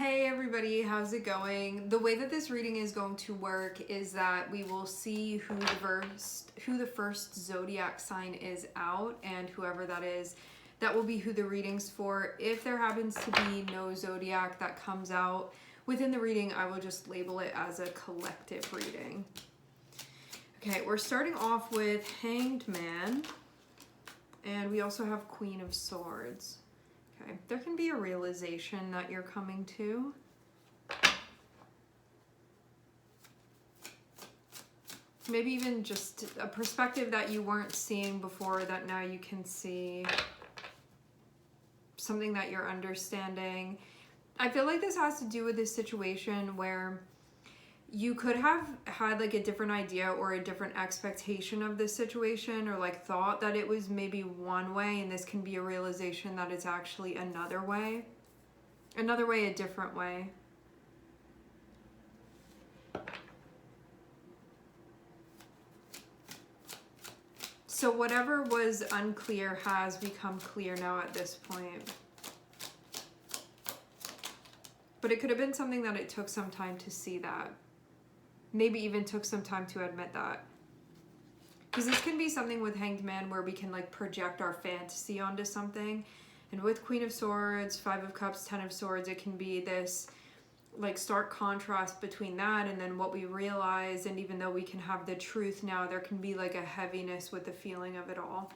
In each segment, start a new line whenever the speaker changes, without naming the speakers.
Hey everybody, how's it going? The way that this reading is going to work is that we will see who the first zodiac sign is out, and whoever that is, that will be who the reading's for. If there happens to be no zodiac that comes out within the reading, I will just label it as a collective reading. Okay, we're starting off with Hanged Man, and we also have Queen of Swords. Okay, there can be a realization that you're coming to. Maybe even just a perspective that you weren't seeing before that now you can see. Something that you're understanding. I feel like this has to do with this situation where you could have had like a different idea or a different expectation of this situation, or like thought that it was maybe one way, and this can be a realization that it's actually another way, a different way. So whatever was unclear has become clear now at this point. But it could have been something that it took some time to see that. Maybe even took some time to admit that. Because this can be something with Hanged Man where we can like project our fantasy onto something. And with Queen of Swords, Five of Cups, Ten of Swords, it can be this like stark contrast between that and then what we realize. And even though we can have the truth now, there can be like a heaviness with the feeling of it all.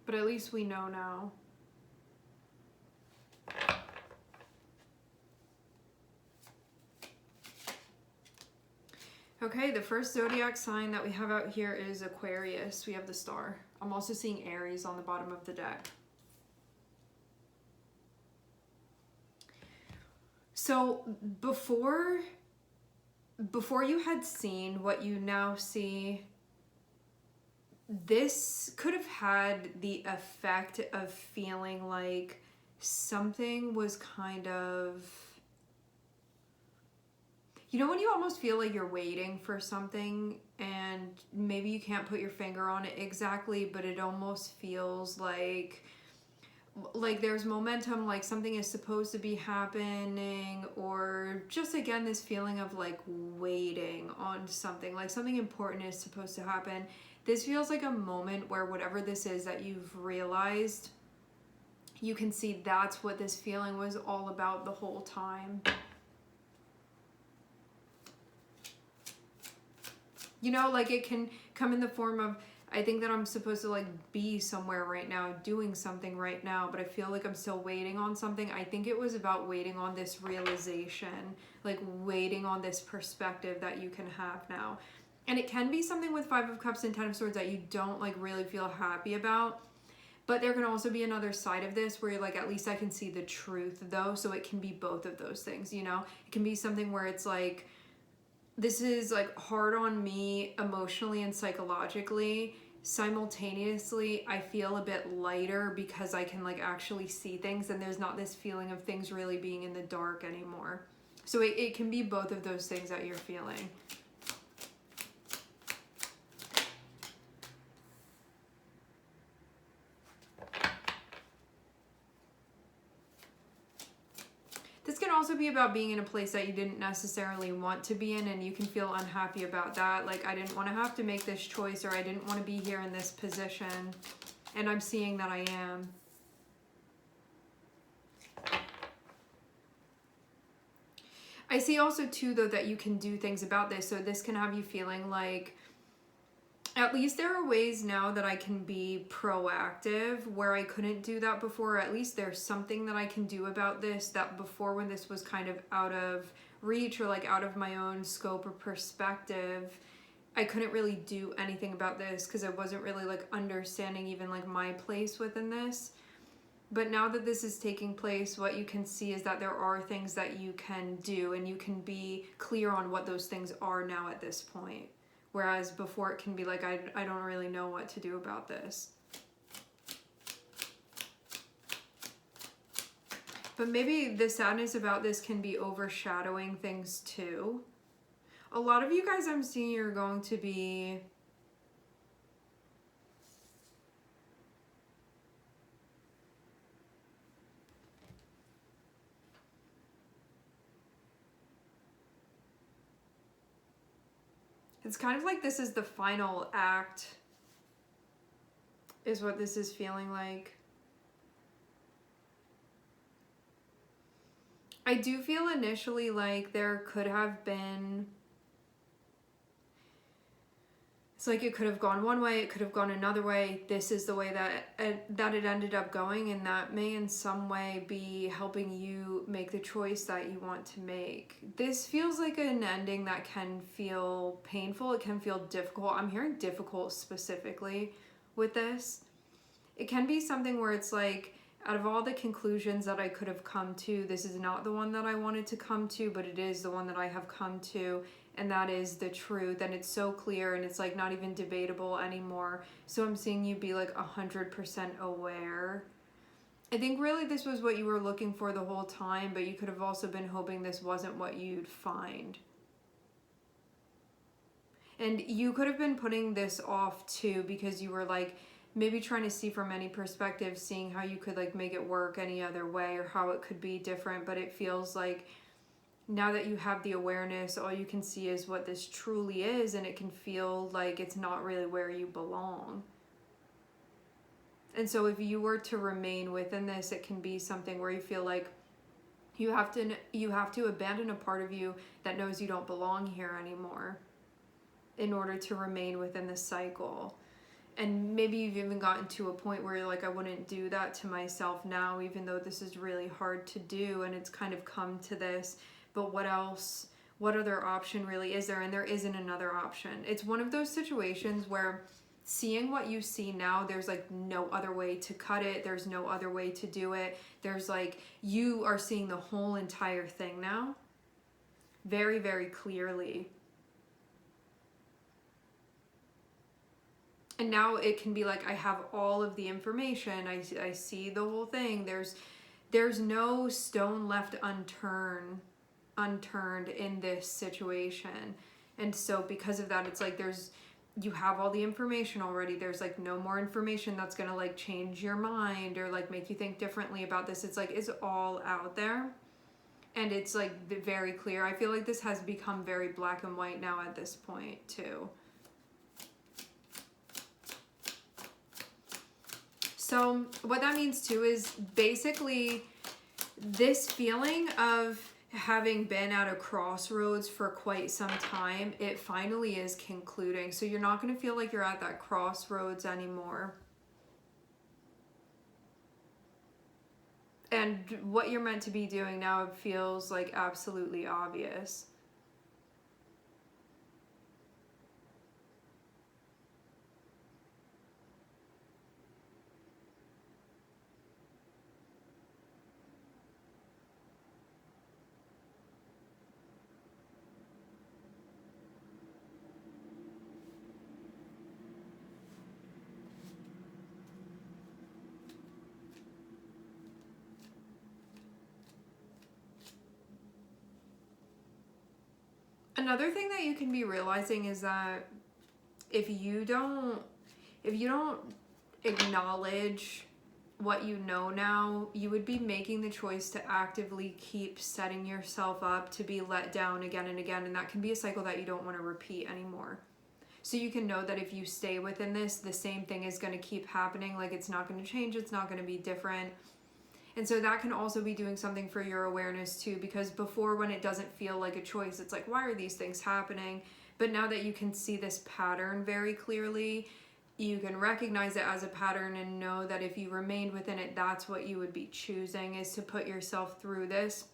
But at least we know now. Okay, the first zodiac sign that we have out here is Aquarius. We have the star. I'm also seeing Aries on the bottom of the deck. So before you had seen what you now see, this could have had the effect of feeling like something was kind of... You know when you almost feel like you're waiting for something and maybe you can't put your finger on it exactly, but it almost feels like there's momentum, like something is supposed to be happening, or just again this feeling of like waiting on something, like something important is supposed to happen. This feels like a moment where whatever this is that you've realized, you can see that's what this feeling was all about the whole time. You know, like it can come in the form of, I think that I'm supposed to like be somewhere right now, doing something right now, but I feel like I'm still waiting on something. I think it was about waiting on this realization, like waiting on this perspective that you can have now. And it can be something with Five of Cups and Ten of Swords that you don't like really feel happy about. But there can also be another side of this where you're like, at least I can see the truth though. So it can be both of those things, you know? It can be something where it's like, this is like hard on me emotionally and psychologically. Simultaneously, I feel a bit lighter because I can like actually see things and there's not this feeling of things really being in the dark anymore. So it can be both of those things that you're feeling. This can also be about being in a place that you didn't necessarily want to be in, and you can feel unhappy about that. Like, I didn't want to have to make this choice, or I didn't want to be here in this position, and I'm seeing that I am. I see also too, though, that you can do things about this. So this can have you feeling like, at least there are ways now that I can be proactive where I couldn't do that before. At least there's something that I can do about this that before, when this was kind of out of reach or like out of my own scope or perspective, I couldn't really do anything about this because I wasn't really like understanding even like my place within this. But now that this is taking place, what you can see is that there are things that you can do, and you can be clear on what those things are now at this point. Whereas before it can be like, I don't really know what to do about this. But maybe the sadness about this can be overshadowing things too. A lot of you guys I'm seeing are going to be It's kind of like this is the final act, is what this is feeling like. I do feel initially like there could have been, it's like it could have gone one way, it could have gone another way. This is the way that it ended up going, and that may in some way be helping you make the choice that you want to make. This feels like an ending that can feel painful, it can feel difficult. I'm hearing difficult specifically with this. It can be something where it's like, out of all the conclusions that I could have come to, this is not the one that I wanted to come to, but it is the one that I have come to, and that is the truth, and it's so clear, and it's like not even debatable anymore. So I'm seeing you be like 100% aware. I think really this was what you were looking for the whole time, but you could have also been hoping this wasn't what you'd find. And you could have been putting this off too, because you were like, maybe trying to see from any perspective, seeing how you could like make it work any other way or how it could be different. But it feels like now that you have the awareness, all you can see is what this truly is, and it can feel like it's not really where you belong. And so if you were to remain within this, it can be something where you feel like you have to abandon a part of you that knows you don't belong here anymore in order to remain within the cycle. And maybe you've even gotten to a point where you're like, I wouldn't do that to myself now, even though this is really hard to do, and it's kind of come to this. But what else? What other option really is there? And there isn't another option. It's one of those situations where seeing what you see now, there's like no other way to cut it. There's no other way to do it. There's like, you are seeing the whole entire thing now very, very clearly. And now it can be like, I have all of the information. I see the whole thing. There's no stone left unturned in this situation. And so because of that, it's like you have all the information already. There's like no more information that's gonna like change your mind or like make you think differently about this. It's like, it's all out there. And it's like very clear. I feel like this has become very black and white now at this point too. So what that means too is basically this feeling of having been at a crossroads for quite some time, it finally is concluding. So you're not going to feel like you're at that crossroads anymore. And what you're meant to be doing now feels like absolutely obvious. Another thing that you can be realizing is that if you don't acknowledge what you know now, you would be making the choice to actively keep setting yourself up to be let down again and again, and that can be a cycle that you don't want to repeat anymore. So you can know that if you stay within this, the same thing is going to keep happening. Like, it's not going to change, it's not going to be different. And so that can also be doing something for your awareness too, because before, when it doesn't feel like a choice, it's like, why are these things happening? But now that you can see this pattern very clearly, you can recognize it as a pattern and know that if you remained within it, that's what you would be choosing, is to put yourself through this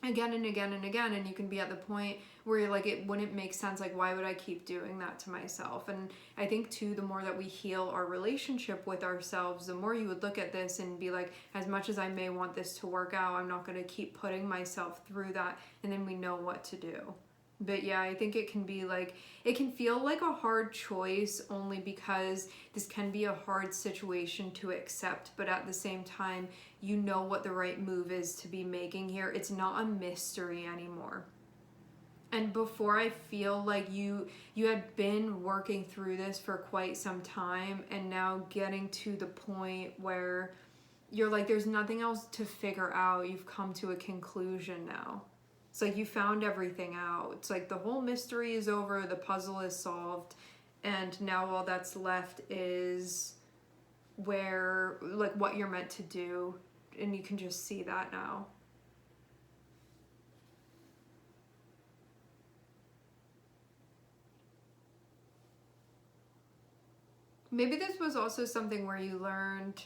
again and again and again. And you can be at the point where you're like, it wouldn't make sense. Like, why would I keep doing that to myself? And I think too, the more that we heal our relationship with ourselves, the more you would look at this and be like, as much as I may want this to work out, I'm not going to keep putting myself through that. And then we know what to do. But yeah, I think it can be like, it can feel like a hard choice only because this can be a hard situation to accept. But at the same time, you know what the right move is to be making here. It's not a mystery anymore. And before, I feel like you had been working through this for quite some time, and now getting to the point where you're like, there's nothing else to figure out. You've come to a conclusion now. It's like you found everything out. It's like the whole mystery is over, the puzzle is solved, and now all that's left is where, like, what you're meant to do, and you can just see that now. Maybe this was also something where you learned,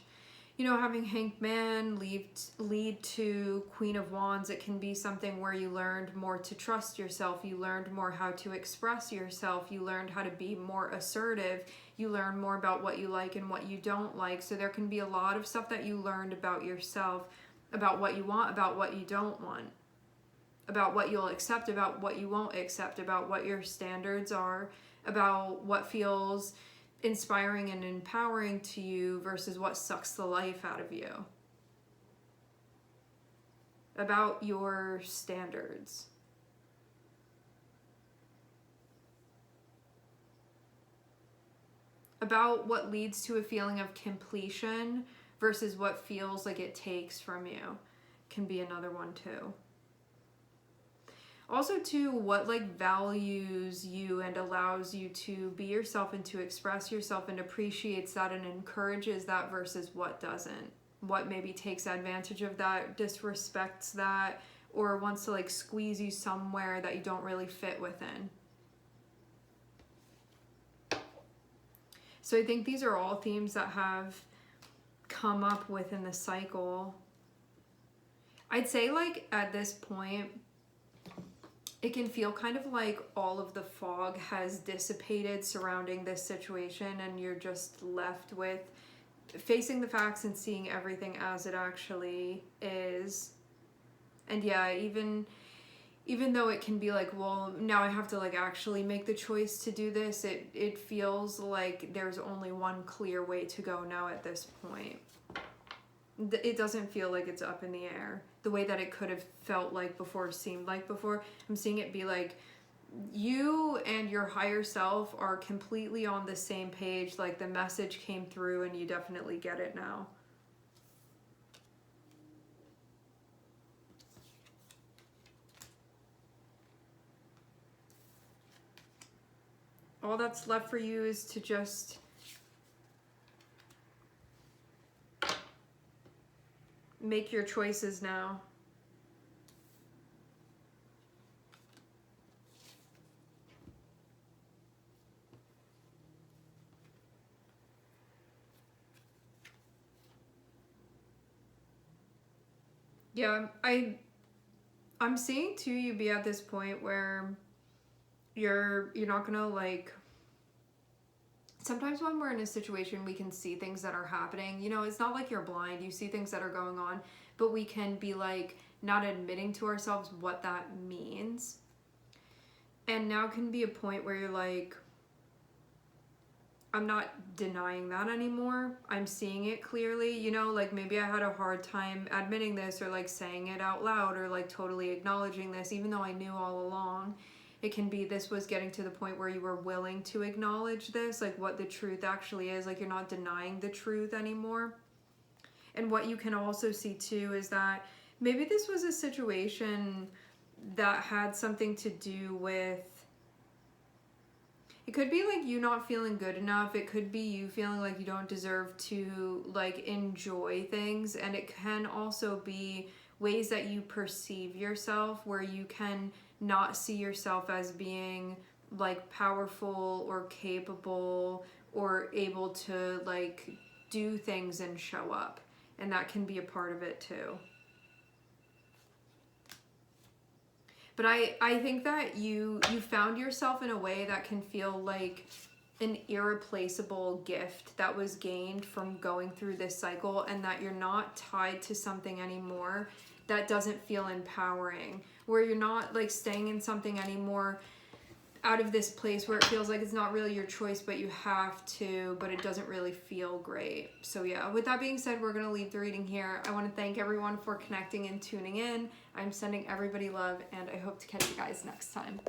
you know, having Hanged Man lead to Queen of Wands. It can be something where you learned more to trust yourself. You learned more how to express yourself. You learned how to be more assertive. You learn more about what you like and what you don't like. So there can be a lot of stuff that you learned about yourself, about what you want, about what you don't want, about what you'll accept, about what you won't accept, about what your standards are, about what feels inspiring and empowering to you versus what sucks the life out of you, about your standards. About what leads to a feeling of completion versus what feels like it takes from you can be another one too. Also, too, what like values you and allows you to be yourself and to express yourself and appreciates that and encourages that versus what doesn't. What maybe takes advantage of that, disrespects that, or wants to like squeeze you somewhere that you don't really fit within. So I think these are all themes that have come up within the cycle. I'd say like at this point, it can feel kind of like all of the fog has dissipated surrounding this situation and you're just left with facing the facts and seeing everything as it actually is. And yeah, even though it can be like, well, now I have to like actually make the choice to do this, it feels like there's only one clear way to go now at this point. It doesn't feel like it's up in the air the way that it could have felt like before, seemed like before. I'm seeing it be like you and your higher self are completely on the same page. Like the message came through and you definitely get it now. All that's left for you is to just make your choices now. Yeah, I'm seeing too you be at this point where you're not gonna like, sometimes when we're in a situation we can see things that are happening, you know, it's not like you're blind, you see things that are going on, but we can be like not admitting to ourselves what that means. And now can be a point where you're like, I'm not denying that anymore. I'm seeing it clearly, you know, like maybe I had a hard time admitting this or like saying it out loud or like totally acknowledging this, even though I knew all along. It can be this was getting to the point where you were willing to acknowledge this, like what the truth actually is, like you're not denying the truth anymore. And what you can also see too is that maybe this was a situation that had something to do with, it could be like you not feeling good enough. It could be you feeling like you don't deserve to like enjoy things. And it can also be ways that you perceive yourself where you can not see yourself as being like powerful or capable or able to like do things and show up. And that can be a part of it too. But I think that you found yourself in a way that can feel like an irreplaceable gift that was gained from going through this cycle, and that you're not tied to something anymore that doesn't feel empowering, where you're not like staying in something anymore out of this place where it feels like it's not really your choice, but you have to, but it doesn't really feel great. So yeah, with that being said, we're going to leave the reading here. I want to thank everyone for connecting and tuning in. I'm sending everybody love, and I hope to catch you guys next time.